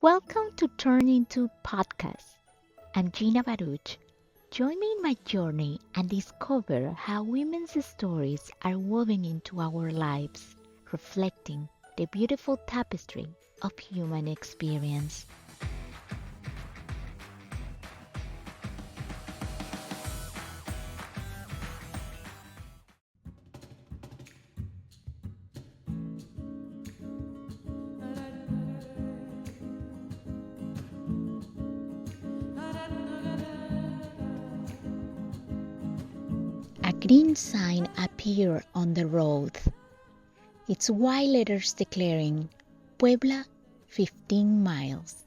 Welcome to Turn Into Podcast. I'm Gina Baruch. Join me in my journey and discover how women's stories are woven into our lives, reflecting the beautiful tapestry of human experience. A green sign appeared on the road. Its white letters declaring Puebla 15 miles.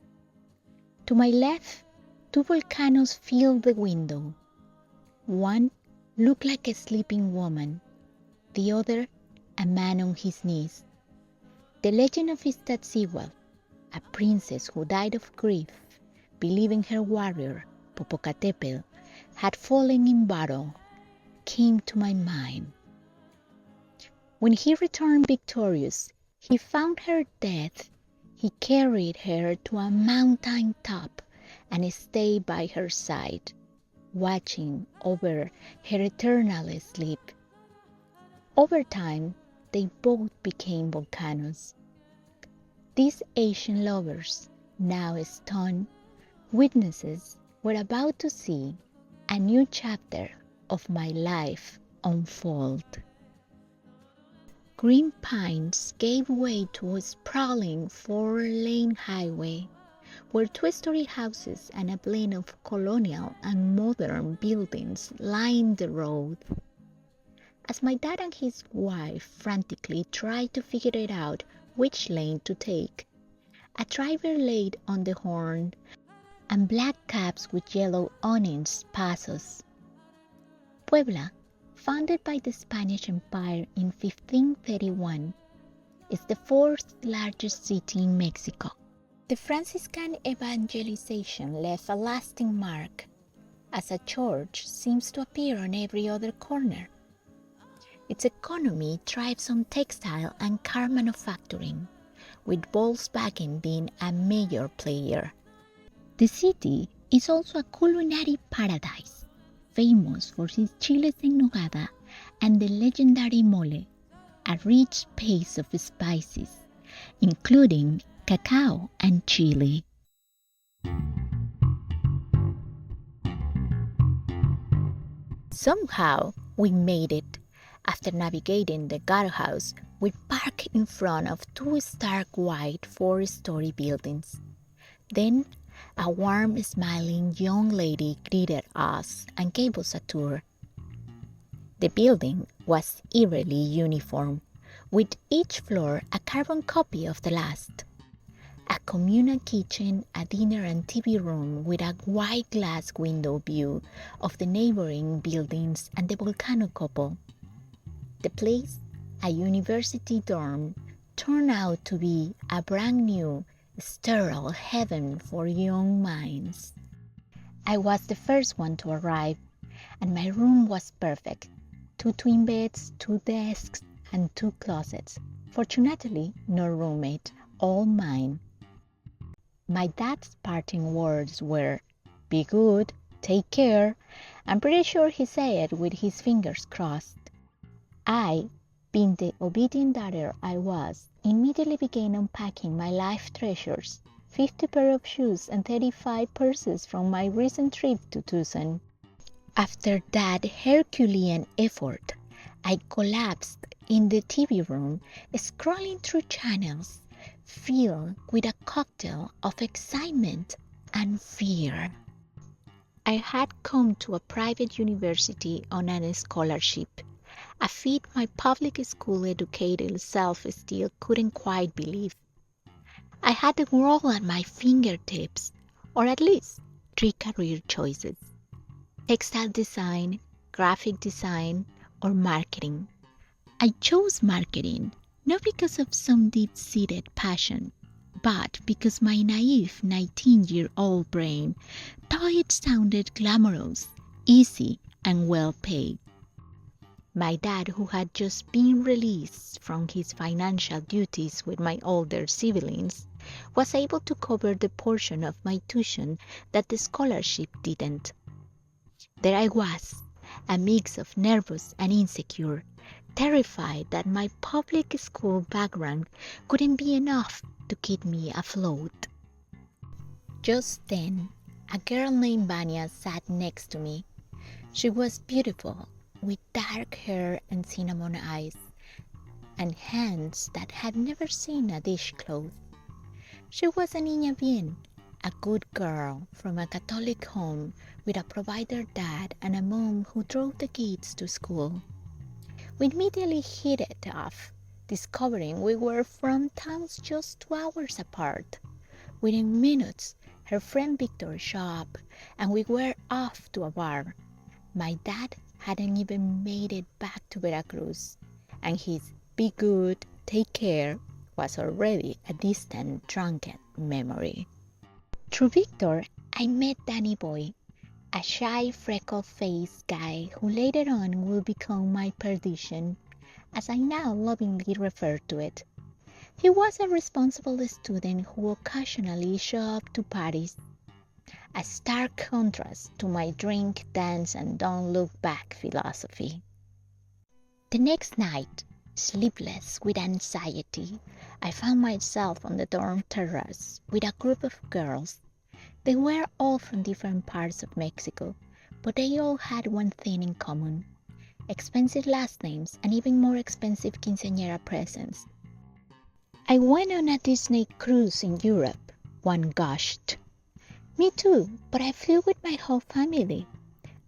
To my left, two volcanoes filled the window. One looked like a sleeping woman, the other a man on his knees. The legend of Iztaccíhuatl, a princess who died of grief, believing her warrior, Popocatépetl, had fallen in battle, came to my mind. When he returned victorious, he found her dead. He carried her to a mountain top and stayed by her side, watching over her eternal sleep. Over time, they both became volcanoes. These ancient lovers, now stunned witnesses, were about to see a new chapter of my life unfold. Green pines gave way to a sprawling four-lane highway where two-story houses and a blend of colonial and modern buildings lined the road. As my dad and his wife frantically tried to figure it out which lane to take, a driver laid on the horn and black cabs with yellow awnings passed us. Puebla, founded by the Spanish Empire in 1531, is the fourth largest city in Mexico. The Franciscan evangelization left a lasting mark, as a church seems to appear on every other corner. Its economy thrives on textile and car manufacturing, with Volkswagen being a major player. The city is also a culinary paradise, famous for its chiles en nogada and the legendary mole, a rich paste of spices, including cacao and chili. Somehow, we made it. After navigating the guardhouse, we parked in front of two stark white four-story buildings. Then, a warm, smiling young lady greeted us and gave us a tour. The building was eerily uniform, with each floor a carbon copy of the last. A communal kitchen, a dinner and TV room with a wide glass window view of the neighboring buildings and the volcano couple. The place, a university dorm, turned out to be a brand new, sterile heaven for young minds. I was the first one to arrive, and my room was perfect. 2 twin beds, 2 desks, and 2 closets. Fortunately, no roommate, all mine. My dad's parting words were, "Be good, take care." I'm pretty sure he said it with his fingers crossed. I, being the obedient daughter I was, immediately began unpacking my life treasures, 50 pairs of shoes and 35 purses from my recent trip to Tucson. After that Herculean effort, I collapsed in the TV room, scrolling through channels, filled with a cocktail of excitement and fear. I had come to a private university on a scholarship, a feat my public school-educated self still couldn't quite believe. I had the world at my fingertips, or at least 3 career choices: textile design, graphic design, or marketing. I chose marketing, not because of some deep-seated passion, but because my naive 19-year-old brain thought it sounded glamorous, easy, and well-paid. My dad, who had just been released from his financial duties with my older siblings, was able to cover the portion of my tuition that the scholarship didn't. There I was, a mix of nervous and insecure, terrified that my public school background couldn't be enough to keep me afloat. Just then, a girl named Vanya sat next to me. She was beautiful, with dark hair and cinnamon eyes, and hands that had never seen a dishcloth. She was a niña bien, a good girl from a Catholic home with a provider dad and a mom who drove the kids to school. We immediately hit it off, discovering we were from towns just 2 hours apart. Within minutes, her friend Victor showed up, and we were off to a bar. My dad hadn't even made it back to Veracruz, and his "be good, take care" was already a distant, drunken memory. Through Victor, I met Danny Boy, a shy, freckle-faced guy who later on will become my perdition, as I now lovingly refer to it. He was a responsible student who occasionally showed up to parties, a stark contrast to my drink, dance, and don't look back philosophy. The next night, sleepless with anxiety, I found myself on the dorm terrace with a group of girls. They were all from different parts of Mexico, but they all had one thing in common: expensive last names and even more expensive quinceañera presents. "I went on a Disney cruise in Europe," one gushed. "Me too, but I flew with my whole family,"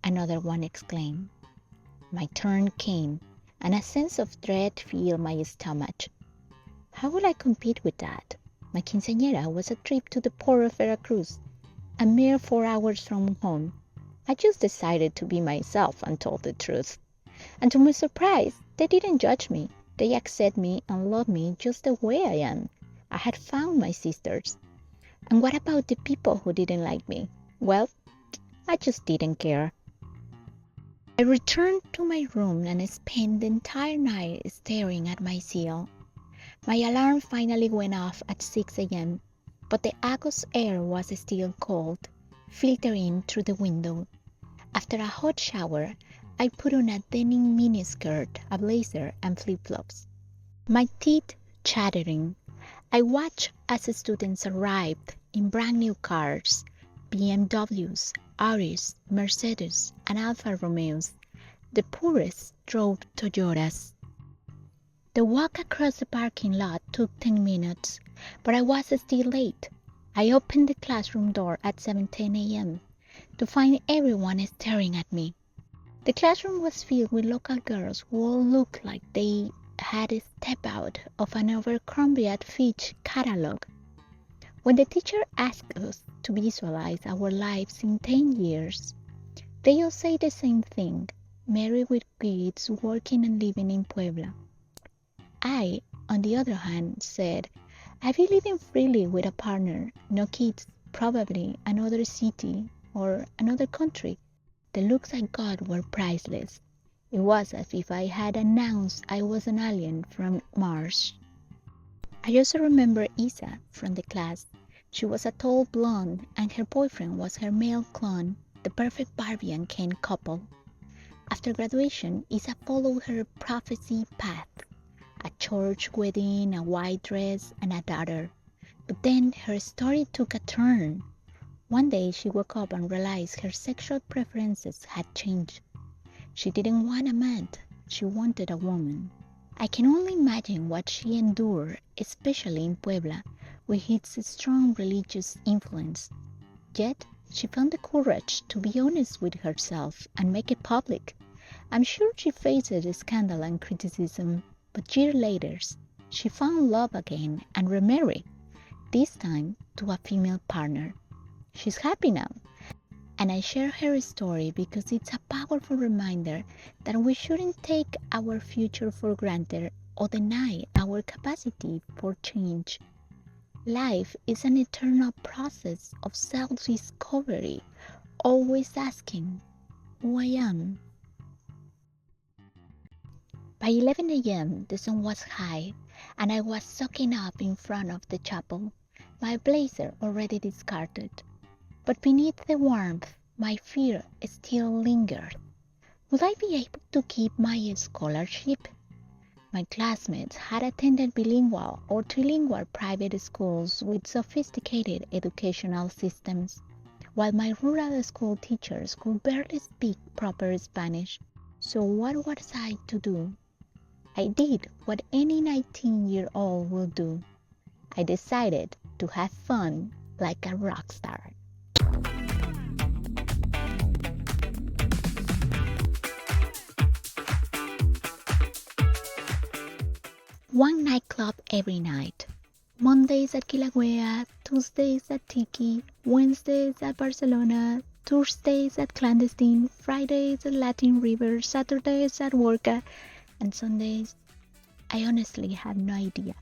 another one exclaimed. My turn came, and a sense of dread filled my stomach. How would I compete with that? My quinceañera was a trip to the port of Veracruz, a mere 4 hours from home. I just decided to be myself and told the truth. And to my surprise, they didn't judge me. They accept me and love me just the way I am. I had found my sisters. And what about the people who didn't like me? Well, I just didn't care. I returned to my room and spent the entire night staring at my ceiling. My alarm finally went off at 6 a.m., but the August air was still cold, filtering through the window. After a hot shower, I put on a denim miniskirt, a blazer, and flip-flops. My teeth chattering, I watched as students arrived in brand new cars, BMWs, Auris, Mercedes, and Alfa Romeos. The poorest drove Toyotas. The walk across the parking lot took 10 minutes, but I was still late. I opened the classroom door at 7:10 a.m. to find everyone staring at me. The classroom was filled with local girls who all looked like they had stepped out of an Abercrombie&fitch catalog. When the teacher asked us to visualize our lives in 10 years, they all say the same thing: married with kids, working and living in Puebla. I, on the other hand, said, I'd be living freely with a partner, no kids, probably another city or another country. The looks I got were priceless. It was as if I had announced I was an alien from Mars. I also remember Isa from the class. She was a tall blonde, and her boyfriend was her male clone, the perfect Barbie and Ken couple. After graduation, Isa followed her prophecy path: a church wedding, a white dress, and a daughter. But then her story took a turn. One day she woke up and realized her sexual preferences had changed. She didn't want a man, she wanted a woman. I can only imagine what she endured, especially in Puebla, with its strong religious influence. Yet she found the courage to be honest with herself and make it public. I'm sure she faced scandal and criticism, but years later, she found love again and remarried, this time to a female partner. She's happy now, and I share her story because it's a powerful reminder that we shouldn't take our future for granted or deny our capacity for change. Life is an eternal process of self-discovery, always asking, who I am. By 11 a.m., the sun was high, and I was soaking up in front of the chapel. my blazer already discarded. But beneath the warmth, my fear still lingered. Would I be able to keep my scholarship? My classmates had attended bilingual or trilingual private schools with sophisticated educational systems, while my rural school teachers could barely speak proper Spanish. So what was I to do? I did what any 19-year-old would do. I decided to have fun like a rock star. One nightclub every night. Mondays at Kilauea, Tuesdays at Tiki, Wednesdays at Barcelona, Thursdays at Clandestine, Fridays at Latin River, Saturdays at Worka, and Sundays, I honestly have no idea.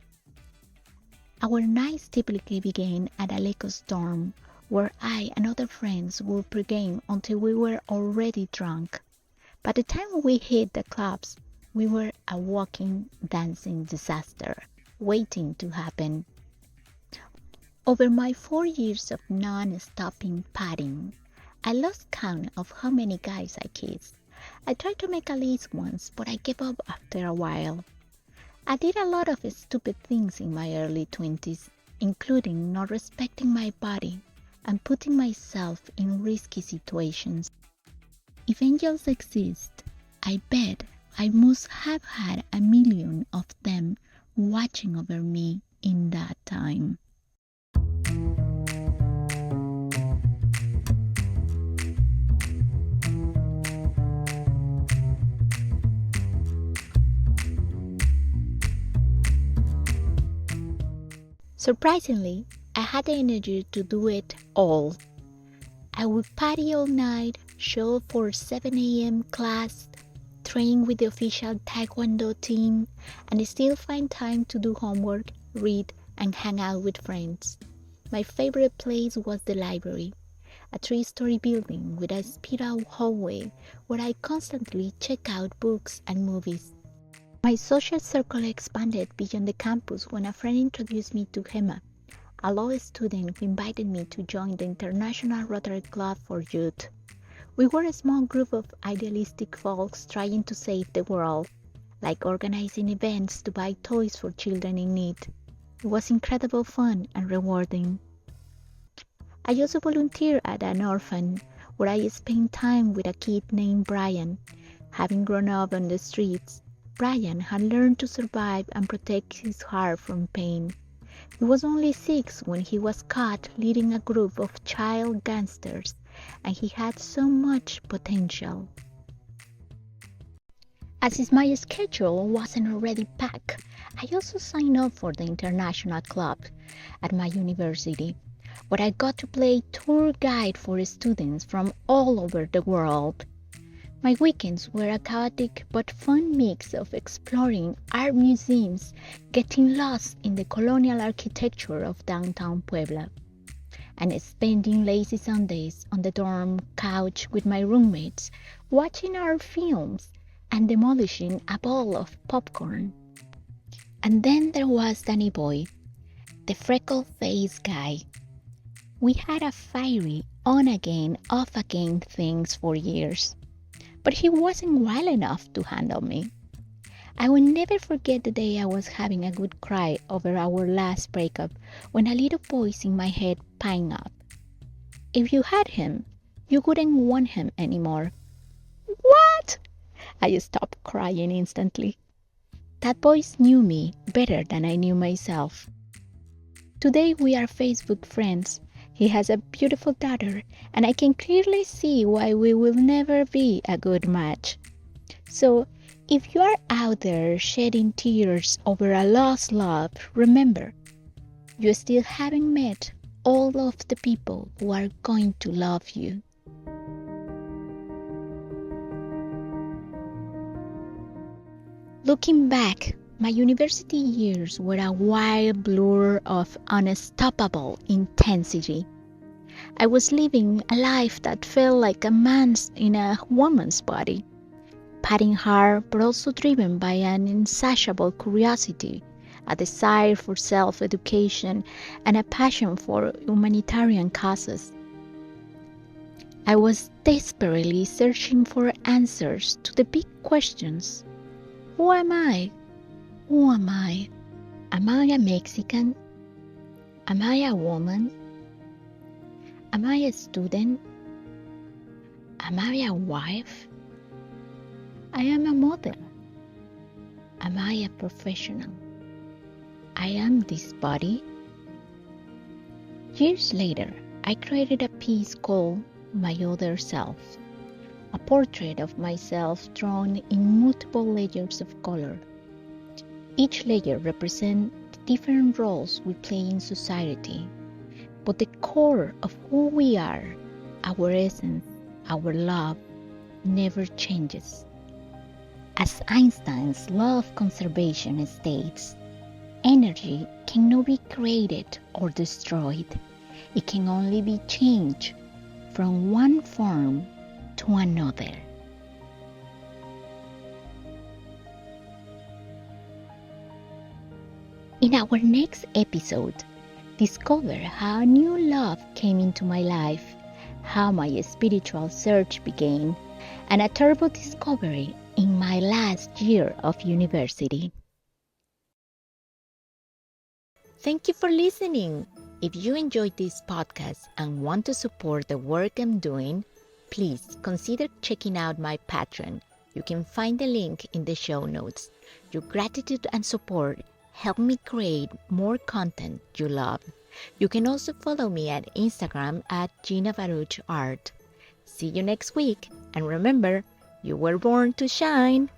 Our nights typically began at Aleco's dorm, where I and other friends would pregame until we were already drunk. By the time we hit the clubs, we were a walking, dancing disaster, waiting to happen. Over my 4 years of non-stopping partying, I lost count of how many guys I kissed. I tried to make a list once, but I gave up after a while. I did a lot of stupid things in my early 20s, including not respecting my body and putting myself in risky situations. If angels exist, I bet I must have had a million of them watching over me in that time. Surprisingly, I had the energy to do it all. I would party all night, show up for 7 a.m. class, train with the official taekwondo team, and still find time to do homework, read, and hang out with friends. My favorite place was the library, a 3-story building with a spiral hallway where I constantly check out books and movies. My social circle expanded beyond the campus when a friend introduced me to Gemma, a law student who invited me to join the International Rotary Club for Youth. We were a small group of idealistic folks trying to save the world, like organizing events to buy toys for children in need. It was incredible fun and rewarding. I also volunteered at an orphan where I spent time with a kid named Brian. Having grown up on the streets, Brian had learned to survive and protect his heart from pain. He was only 6 when he was caught leading a group of child gangsters, and he had so much potential. As if my schedule wasn't already packed, I also signed up for the international club at my university, where I got to play tour guide for students from all over the world. My weekends were a chaotic but fun mix of exploring art museums, getting lost in the colonial architecture of downtown Puebla, and spending lazy Sundays on the dorm couch with my roommates, watching art films and demolishing a bowl of popcorn. And then there was Danny Boy, the freckle-faced guy. We had a fiery on-again, off-again things for years, but he wasn't wild enough to handle me. I will never forget the day I was having a good cry over our last breakup when a little voice in my head piped up. If you had him, you wouldn't want him anymore. What? I stopped crying instantly. That voice knew me better than I knew myself. Today we are Facebook friends. He has a beautiful daughter, and I can clearly see why we will never be a good match. So, if you are out there shedding tears over a lost love, remember, you still haven't met all of the people who are going to love you. Looking back, my university years were a wild blur of unstoppable intensity. I was living a life that felt like a man's in a woman's body, partying hard but also driven by an insatiable curiosity a desire for self-education, and a passion for humanitarian causes. I was desperately searching for answers to the big questions. Who am I? Who am I? Am I a Mexican? Am I a woman? Am I a student? Am I a wife? I am a mother. Am I a professional? I am this body. Years later, I created a piece called My Other Self, a portrait of myself drawn in multiple layers of color. Each layer represents the different roles we play in society, but the core of who we are, our essence, our love, never changes. As Einstein's law of conservation states, energy cannot be created or destroyed. It can only be changed from one form to another. In our next episode, discover how new love came into my life, how my spiritual search began, and a terrible discovery in my last year of university. Thank you for listening. If you enjoyed this podcast and want to support the work I'm doing, please consider checking out my Patreon. You can find the link in the show notes. Your gratitude and support help me create more content you love. You can also follow me at Instagram at Gina Baruch Art. See you next week, and remember, you were born to shine.